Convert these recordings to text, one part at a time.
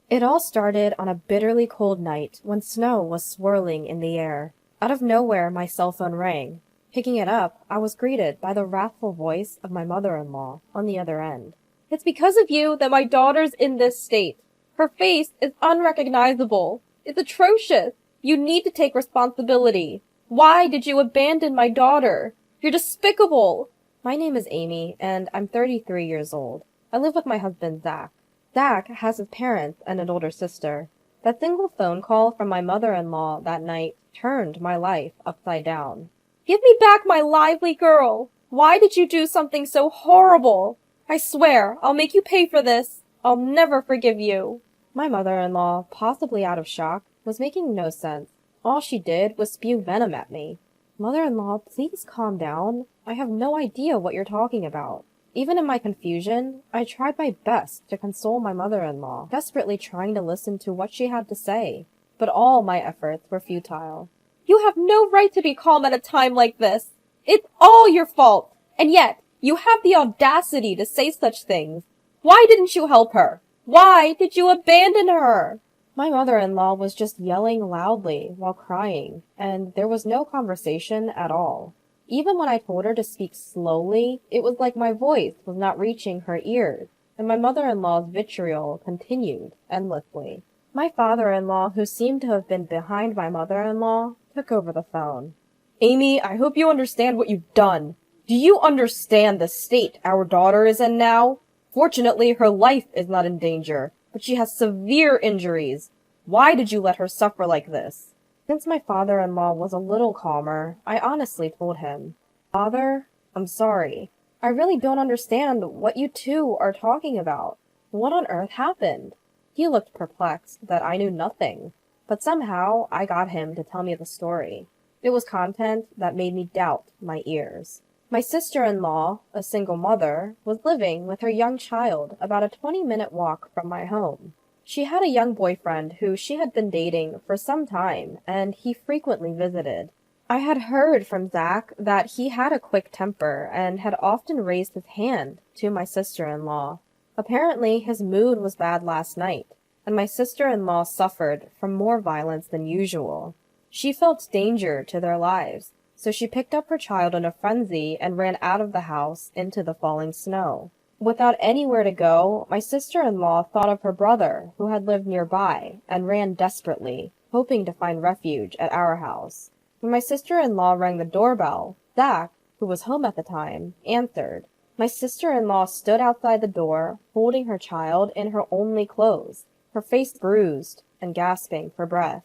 It all started on a bitterly cold night when snow was swirling in the air. Out of nowhere, my cell phone rang. Picking it up, I was greeted by the wrathful voice of my mother-in-law on the other end. "It's because of you that my daughter's in this state. Her face is unrecognizable. It's atrocious. You need to take responsibility. Why did you abandon my daughter? You're despicable." My name is Amy, and I'm 33 years old. I live with my husband, Zach. Zach has his parents and an older sister. That single phone call from my mother-in-law that night turned my life upside down. "Give me back my lively girl! Why did you do something so horrible? I swear, I'll make you pay for this. I'll never forgive you." My mother-in-law, possibly out of shock, was making no sense. All she did was spew venom at me. "Mother-in-law, please calm down. I have no idea what you're talking about." Even in my confusion, I tried my best to console my mother-in-law, desperately trying to listen to what she had to say. But all my efforts were futile. "You have no right to be calm at a time like this. It's all your fault. And yet, you have the audacity to say such things. Why didn't you help her? Why did you abandon her?" My mother-in-law was just yelling loudly while crying, and there was no conversation at all. Even when I told her to speak slowly, it was like my voice was not reaching her ears, and my mother-in-law's vitriol continued endlessly. My father-in-law, who seemed to have been behind my mother-in-law, took over the phone. "Amy, I hope you understand what you've done. Do you understand the state our daughter is in now? Fortunately, her life is not in danger, but she has severe injuries. Why did you let her suffer like this?" Since my father-in-law was a little calmer, I honestly told him, "Father, I'm sorry. I really don't understand what you two are talking about. What on earth happened?" He looked perplexed that I knew nothing, but somehow I got him to tell me the story. It was content that made me doubt my ears. My sister-in-law, a single mother, was living with her young child about a 20-minute walk from my home. She had a young boyfriend who she had been dating for some time, and he frequently visited. I had heard from Zach that he had a quick temper and had often raised his hand to my sister-in-law. Apparently, his mood was bad last night, and my sister-in-law suffered from more violence than usual. She felt danger to their lives, so she picked up her child in a frenzy and ran out of the house into the falling snow. Without anywhere to go, my sister-in-law thought of her brother, who had lived nearby, and ran desperately, hoping to find refuge at our house. When my sister-in-law rang the doorbell, Zach, who was home at the time, answered. My sister-in-law stood outside the door, holding her child in her only clothes, her face bruised and gasping for breath.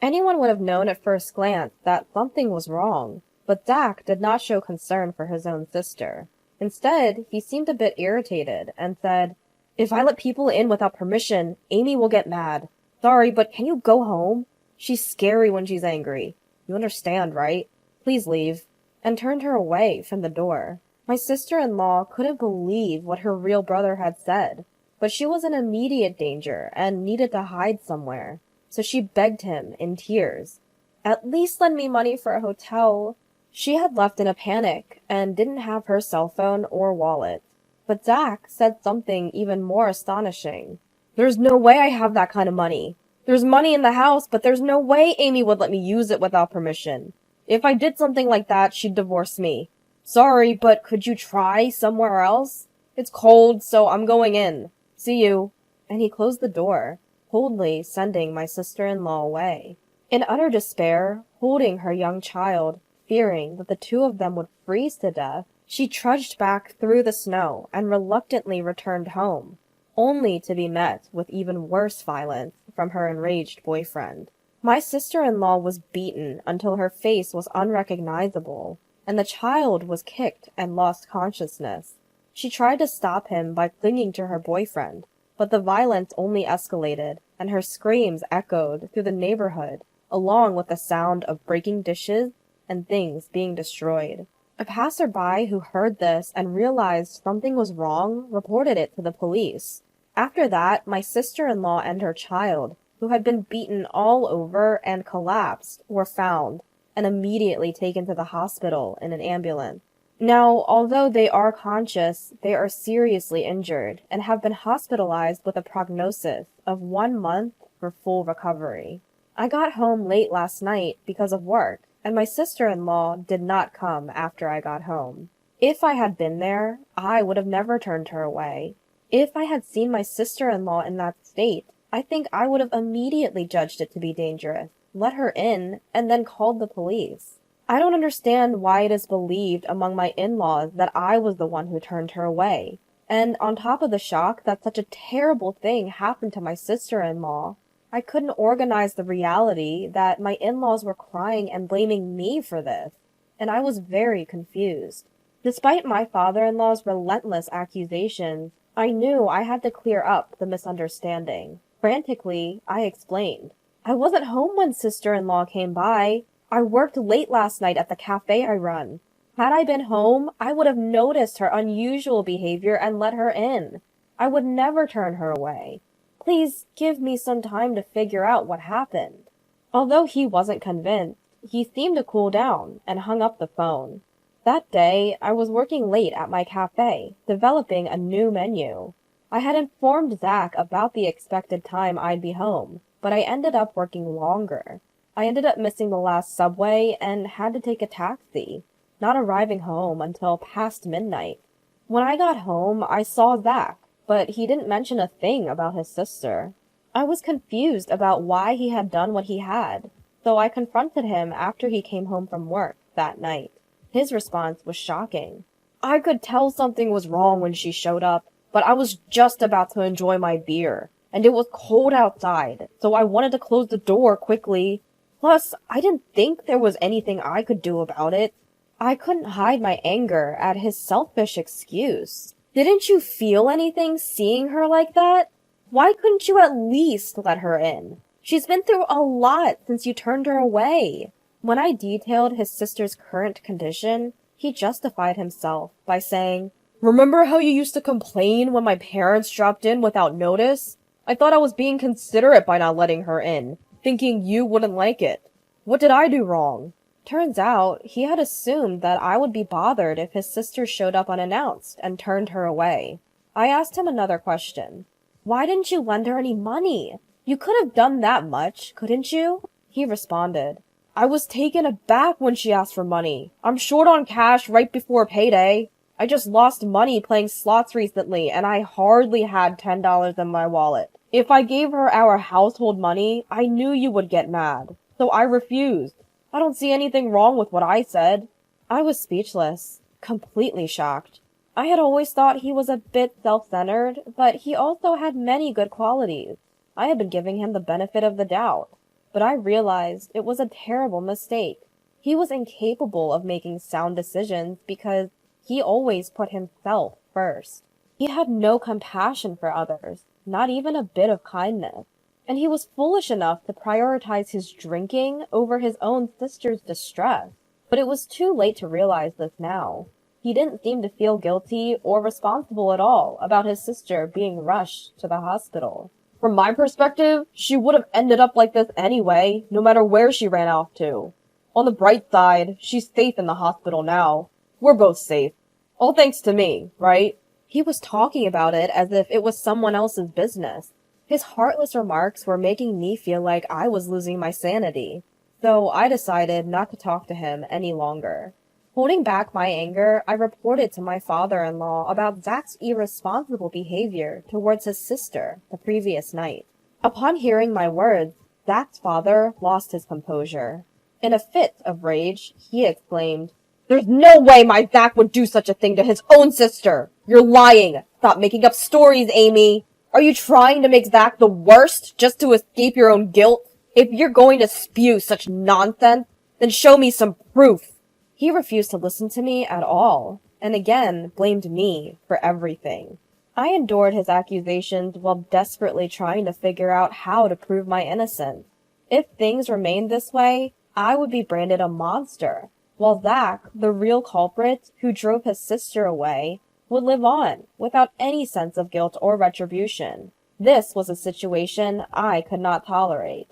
Anyone would have known at first glance that something was wrong, but Zach did not show concern for his own sister. Instead, he seemed a bit irritated and said, "If I let people in without permission, Amy will get mad. Sorry, but can you go home? She's scary when she's angry. You understand, right? Please leave," and turned her away from the door. My sister-in-law couldn't believe what her real brother had said, but she was in immediate danger and needed to hide somewhere, so she begged him in tears. "At least lend me money for a hotel." She had left in a panic and didn't have her cell phone or wallet. But Zach said something even more astonishing. "There's no way I have that kind of money. There's money in the house, but there's no way Amy would let me use it without permission. If I did something like that, she'd divorce me. Sorry, but could you try somewhere else? It's cold, so I'm going in. See you." And he closed the door, coldly sending my sister-in-law away. In utter despair, holding her young child, fearing that the two of them would freeze to death, she trudged back through the snow and reluctantly returned home, only to be met with even worse violence from her enraged boyfriend. My sister-in-law was beaten until her face was unrecognizable, and the child was kicked and lost consciousness. She tried to stop him by clinging to her boyfriend, but the violence only escalated, and her screams echoed through the neighborhood, along with the sound of breaking dishes and things being destroyed. A passerby who heard this and realized something was wrong reported it to the police. After that, my sister-in-law and her child, who had been beaten all over and collapsed, were found and immediately taken to the hospital in an ambulance. Now, although they are conscious, they are seriously injured and have been hospitalized with a prognosis of 1 month for full recovery. I got home late last night because of work, and my sister-in-law did not come after I got home. If I had been there, I would have never turned her away. If I had seen my sister-in-law in that state, I think I would have immediately judged it to be dangerous, let her in, and then called the police. I don't understand why it is believed among my in-laws that I was the one who turned her away. And on top of the shock that such a terrible thing happened to my sister-in-law, I couldn't organize the reality that my in-laws were crying and blaming me for this, and I was very confused. Despite my father-in-law's relentless accusations, I knew I had to clear up the misunderstanding. Frantically, I explained. I wasn't home when sister-in-law came by. I worked late last night at the cafe I run. Had I been home, I would have noticed her unusual behavior and let her in. I would never turn her away. Please give me some time to figure out what happened. Although he wasn't convinced, he seemed to cool down and hung up the phone. That day, I was working late at my cafe, developing a new menu. I had informed Zach about the expected time I'd be home, but I ended up working longer. I ended up missing the last subway and had to take a taxi, not arriving home until past midnight. When I got home, I saw Zach, but he didn't mention a thing about his sister. I was confused about why he had done what he had, so I confronted him after he came home from work that night. His response was shocking. I could tell something was wrong when she showed up, but I was just about to enjoy my beer, and it was cold outside, so I wanted to close the door quickly. Plus, I didn't think there was anything I could do about it. I couldn't hide my anger at his selfish excuse. Didn't you feel anything seeing her like that? Why couldn't you at least let her in? She's been through a lot since you turned her away. When I detailed his sister's current condition, he justified himself by saying, "Remember how you used to complain when my parents dropped in without notice? I thought I was being considerate by not letting her in, thinking you wouldn't like it. What did I do wrong?" Turns out, he had assumed that I would be bothered if his sister showed up unannounced and turned her away. I asked him another question. Why didn't you lend her any money? You could have done that much, couldn't you? He responded, I was taken aback when she asked for money. I'm short on cash right before payday. I just lost money playing slots recently and I hardly had $10 in my wallet. If I gave her our household money, I knew you would get mad. So I refused. I don't see anything wrong with what I said. I was speechless, completely shocked. I had always thought he was a bit self-centered, but he also had many good qualities. I had been giving him the benefit of the doubt, but I realized it was a terrible mistake. He was incapable of making sound decisions because he always put himself first. He had no compassion for others, not even a bit of kindness. And he was foolish enough to prioritize his drinking over his own sister's distress. But it was too late to realize this now. He didn't seem to feel guilty or responsible at all about his sister being rushed to the hospital. From my perspective, she would have ended up like this anyway, no matter where she ran off to. On the bright side, she's safe in the hospital now. We're both safe. All thanks to me, right? He was talking about it as if it was someone else's business. His heartless remarks were making me feel like I was losing my sanity, so I decided not to talk to him any longer. Holding back my anger, I reported to my father-in-law about Zach's irresponsible behavior towards his sister the previous night. Upon hearing my words, Zach's father lost his composure. In a fit of rage, he exclaimed, "There's no way my Zach would do such a thing to his own sister! You're lying! Stop making up stories, Amy! Are you trying to make Zach the worst just to escape your own guilt? If you're going to spew such nonsense, then show me some proof." He refused to listen to me at all, and again blamed me for everything. I endured his accusations while desperately trying to figure out how to prove my innocence. If things remained this way, I would be branded a monster, while Zach, the real culprit who drove his sister away, would live on without any sense of guilt or retribution. This was a situation I could not tolerate.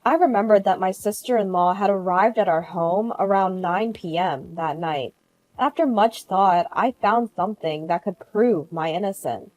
I remembered that my sister-in-law had arrived at our home around 9 p.m. that night, After much thought, I found something that could prove my innocence.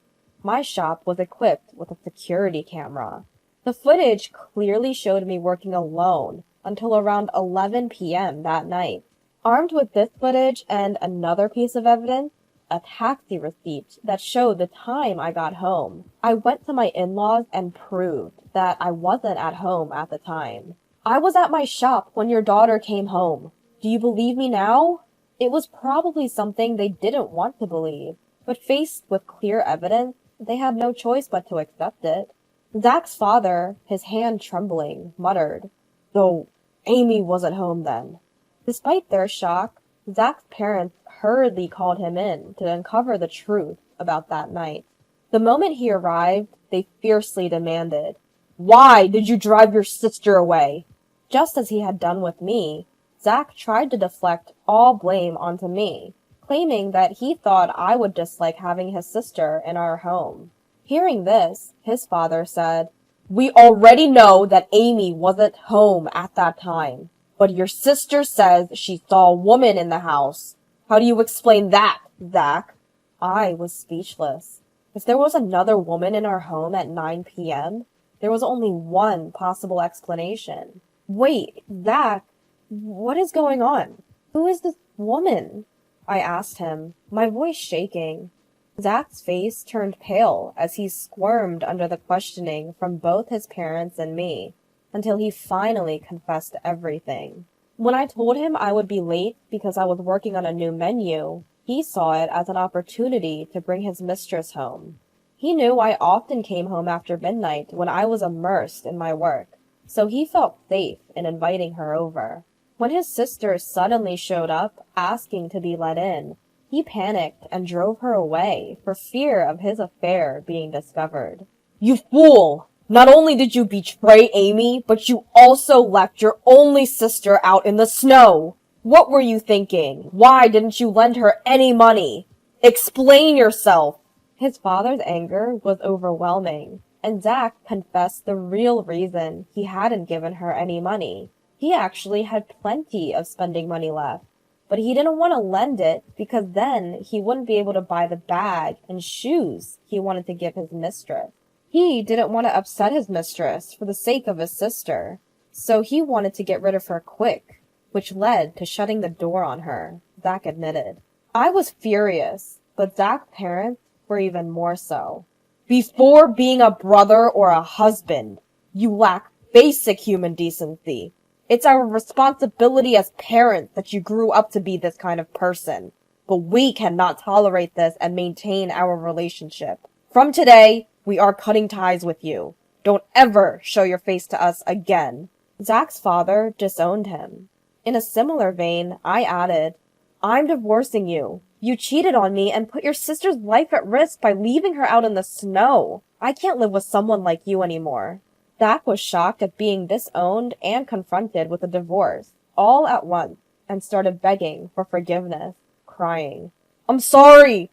My shop was equipped with a security camera. The footage clearly showed me working alone until around 11 p.m. that night. Armed with this footage and another piece of evidence, a taxi receipt that showed the time I got home, I went to my in-laws and proved that I wasn't at home at the time. "I was at my shop when your daughter came home. Do you believe me now?" It was probably something they didn't want to believe, but faced with clear evidence, they had no choice but to accept it. Zach's father, his hand trembling, muttered, "So Amy wasn't home then." Despite their shock, Zach's parents hurriedly called him in to uncover the truth about that night. The moment he arrived, they fiercely demanded, "Why did you drive your sister away?" Just as he had done with me, Zach tried to deflect all blame onto me, claiming that he thought I would dislike having his sister in our home. Hearing this, his father said, "We already know that Amy wasn't home at that time, but your sister says she saw a woman in the house. How do you explain that, Zach?" I was speechless. If there was another woman in our home at 9 p.m., there was only one possible explanation. "Wait, Zach, what is going on? Who is this woman?" I asked him, my voice shaking. Zach's face turned pale as he squirmed under the questioning from both his parents and me, until he finally confessed everything. When I told him I would be late because I was working on a new menu, he saw it as an opportunity to bring his mistress home. He knew I often came home after midnight when I was immersed in my work, so he felt safe in inviting her over. When his sister suddenly showed up, asking to be let in, he panicked and drove her away for fear of his affair being discovered. "You fool! Not only did you betray Amy, but you also left your only sister out in the snow! What were you thinking? Why didn't you lend her any money? Explain yourself!" His father's anger was overwhelming, and Zach confessed the real reason he hadn't given her any money. He actually had plenty of spending money left, but he didn't want to lend it because then he wouldn't be able to buy the bag and shoes he wanted to give his mistress. He didn't want to upset his mistress for the sake of his sister, so he wanted to get rid of her quick, which led to shutting the door on her, Zach admitted. I was furious, but Zach's parents were even more so. "Before being a brother or a husband, you lack basic human decency. It's our responsibility as parents that you grew up to be this kind of person, but we cannot tolerate this and maintain our relationship. From today, we are cutting ties with you. Don't ever show your face to us again." Zach's father disowned him. In a similar vein, I added, "I'm divorcing you. You cheated on me and put your sister's life at risk by leaving her out in the snow. I can't live with someone like you anymore." Zach was shocked at being disowned and confronted with a divorce, all at once, and started begging for forgiveness, crying, I'm sorry!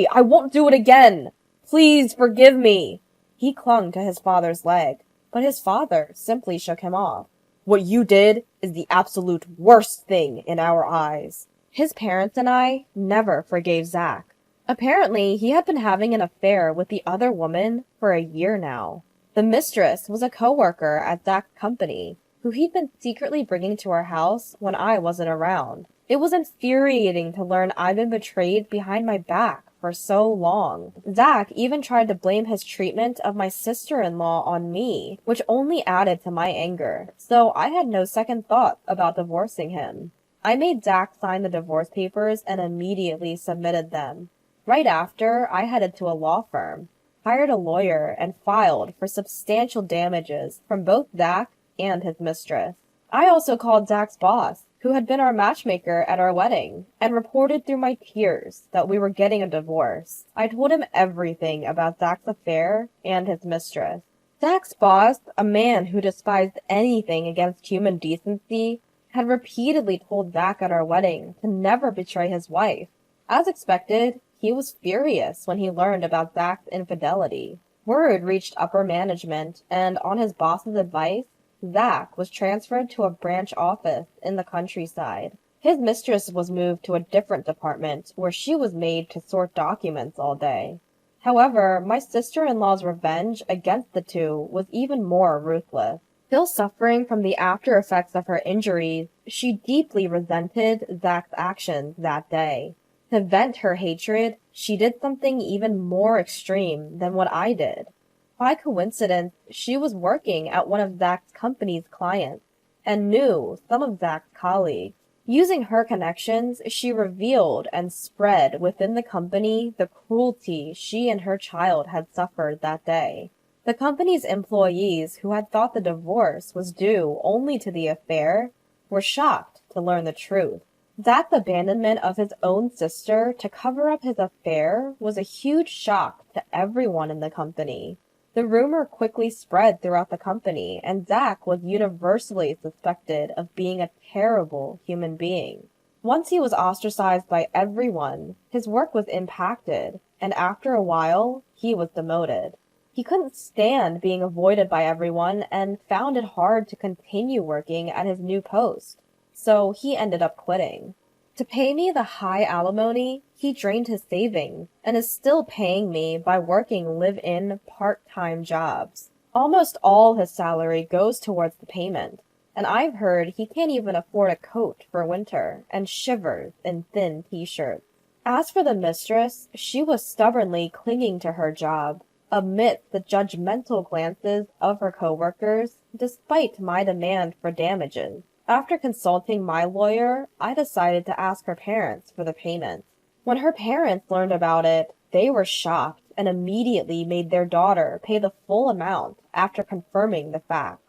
I won't do it again! Please forgive me!" He clung to his father's leg, but his father simply shook him off. "What you did is the absolute worst thing in our eyes." His parents and I never forgave Zach. Apparently, he had been having an affair with the other woman for a year now. The mistress was a coworker at Zach's company, who he'd been secretly bringing to our house when I wasn't around. It was infuriating to learn I'd been betrayed behind my back for so long. Zach even tried to blame his treatment of my sister-in-law on me, which only added to my anger, so I had no second thought about divorcing him. I made Zach sign the divorce papers and immediately submitted them. Right after, I headed to a law firm, hired a lawyer, and filed for substantial damages from both Zach and his mistress. I also called Zach's boss, who had been our matchmaker at our wedding, and reported through my tears that we were getting a divorce. I told him everything about Zach's affair and his mistress. Zach's boss, a man who despised anything against human decency, had repeatedly told Zach at our wedding to never betray his wife. As expected, he was furious when he learned about Zach's infidelity. Word reached upper management, and on his boss's advice, Zach was transferred to a branch office in the countryside. His mistress was moved to a different department where she was made to sort documents all day. However, my sister-in-law's revenge against the two was even more ruthless. Still suffering from the after effects of her injuries, she deeply resented Zach's actions that day. To vent her hatred, she did something even more extreme than what I did. By coincidence, she was working at one of Zach's company's clients and knew some of Zach's colleagues. Using her connections, she revealed and spread within the company the cruelty she and her child had suffered that day. The company's employees, who had thought the divorce was due only to the affair, were shocked to learn the truth. Zach's abandonment of his own sister to cover up his affair was a huge shock to everyone in the company. The rumor quickly spread throughout the company, and Zach was universally suspected of being a terrible human being. Once he was ostracized by everyone, his work was impacted, and after a while, he was demoted. He couldn't stand being avoided by everyone and found it hard to continue working at his new post, so he ended up quitting. To pay me the high alimony, he drained his savings and is still paying me by working live-in part-time jobs. Almost all his salary goes towards the payment, and I've heard he can't even afford a coat for winter and shivers in thin t-shirts. As for the mistress, she was stubbornly clinging to her job, amidst the judgmental glances of her coworkers, despite my demand for damages. After consulting my lawyer, I decided to ask her parents for the payment. When her parents learned about it, they were shocked and immediately made their daughter pay the full amount after confirming the fact.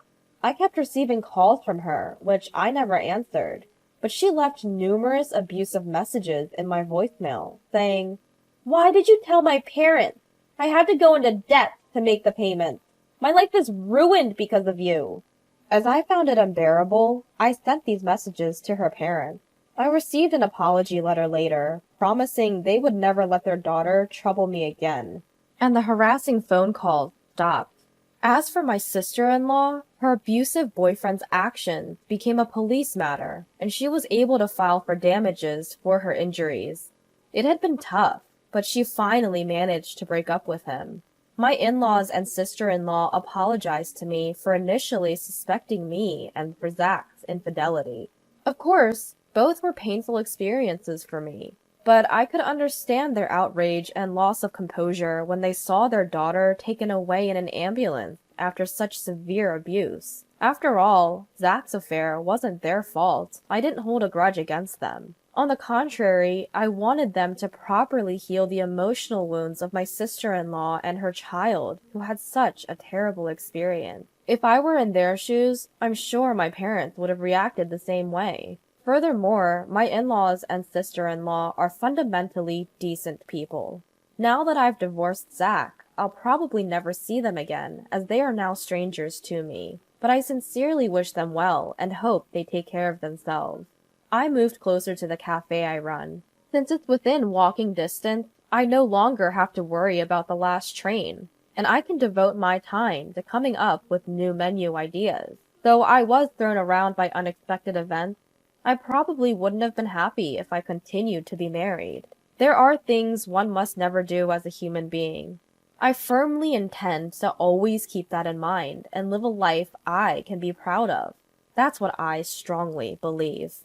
I kept receiving calls from her, which I never answered, but she left numerous abusive messages in my voicemail, saying, "Why did you tell my parents? I had to go into debt to make the payment. My life is ruined because of you." As I found it unbearable, I sent these messages to her parents. I received an apology letter later, promising they would never let their daughter trouble me again, and the harassing phone calls stopped. As for my sister-in-law, her abusive boyfriend's actions became a police matter, and she was able to file for damages for her injuries. It had been tough, but she finally managed to break up with him. My in-laws and sister-in-law apologized to me for initially suspecting me and for Zach's infidelity. Of course, both were painful experiences for me, but I could understand their outrage and loss of composure when they saw their daughter taken away in an ambulance after such severe abuse. After all, Zach's affair wasn't their fault. I didn't hold a grudge against them. On the contrary, I wanted them to properly heal the emotional wounds of my sister-in-law and her child, who had such a terrible experience. If I were in their shoes, I'm sure my parents would have reacted the same way. Furthermore, my in-laws and sister-in-law are fundamentally decent people. Now that I've divorced Zach, I'll probably never see them again, as they are now strangers to me. But I sincerely wish them well and hope they take care of themselves. I moved closer to the cafe I run. Since it's within walking distance, I no longer have to worry about the last train, and I can devote my time to coming up with new menu ideas. Though I was thrown around by unexpected events, I probably wouldn't have been happy if I continued to be married. There are things one must never do as a human being. I firmly intend to always keep that in mind and live a life I can be proud of. That's what I strongly believe.